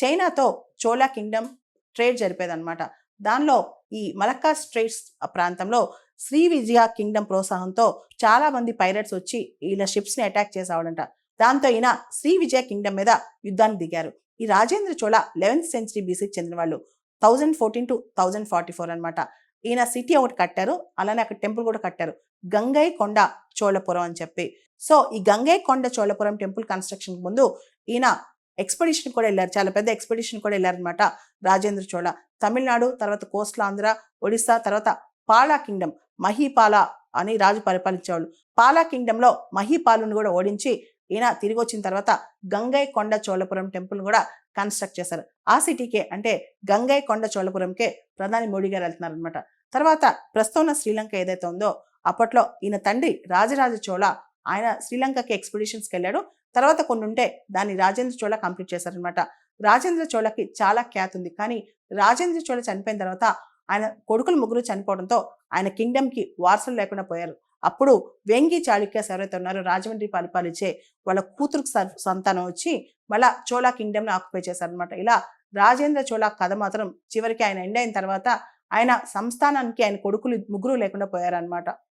చైనాతో Chola Kingdom trade జరిపేదన్నమాట. దానిలో ఈ మలక్కా స్ట్రైట్స్ ప్రాంతంలో శ్రీ విజయ కింగ్డమ్ ప్రోత్సాహంతో చాలా మంది పైరట్స్ వచ్చి వీళ్ళ షిప్స్ ని అటాక్ చేసేవాడంట. దాంతో ఈయన శ్రీ విజయ కింగ్డమ్ మీద యుద్ధానికి దిగారు. ఈ రాజేంద్ర చోళ 11th సెంచరీ బీసీకి చెందిన వాళ్ళు. 1014 to 1044 అనమాట. ఈయన సిటీ ఒకటి కట్టారు, అలానే అక్కడ టెంపుల్ కూడా కట్టారు, గంగై కొండ చోళపురం అని చెప్పి. సో ఈ గంగై కొండ చోళపురం టెంపుల్ కన్స్ట్రక్షన్ ముందు ఈయన ఎక్స్పెడిషన్ కూడా వెళ్ళారు, చాలా పెద్ద ఎక్స్పెడిషన్ కూడా వెళ్ళారనమాట రాజేంద్ర చోళ. తమిళనాడు, తర్వాత కోస్టల్ ఆంధ్ర, ఒడిస్సా, తర్వాత పాలా కింగ్డమ్, మహీపాల అని రాజు పరిపాలించేవాళ్ళు. పాలా కింగ్డమ్ లో మహీపాలుని కూడా ఓడించి ఈయన తిరిగి వచ్చిన తర్వాత గంగై కొండ చోళపురం టెంపుల్ కూడా కన్స్ట్రక్ట్ చేశారు. ఆ సిటీకే అంటే గంగై కొండ చోళపురంకే ప్రధాని మోడీ గారు వెళ్తున్నారు అనమాట. తర్వాత ప్రస్తుతం ఉన్న శ్రీలంక ఏదైతే ఉందో అప్పట్లో ఈయన తండ్రి రాజరాజ చోళ ఆయన శ్రీలంకకి ఎక్స్పెడిషన్స్కి వెళ్ళాడు. తర్వాత కొన్ని ఉంటే దాన్ని రాజేంద్ర చోళ కంప్లీట్ చేశారనమాట. రాజేంద్ర చోళకి చాలా ఖ్యాతి ఉంది, కానీ రాజేంద్ర చోళ చనిపోయిన తర్వాత ఆయన కొడుకులు ముగ్గురు చనిపోవడంతో ఆయన కింగ్డమ్కి వారసులు లేకుండా పోయారు. అప్పుడు వేంగి చాళుక్యాస్ ఎవరైతే ఉన్నారో రాజమండ్రి పరిపాలించే వాళ్ళ కూతురుకు సంతానం వచ్చి మళ్ళా చోళా కింగ్డమ్ని ఆక్యుపై చేశారనమాట. ఇలా రాజేంద్ర చోళ కథ మాత్రం చివరికి ఆయన ఎండ్ అయిన తర్వాత ఆయన సంస్థానానికి ఆయన కొడుకులు ముగ్గురు లేకుండా పోయారనమాట.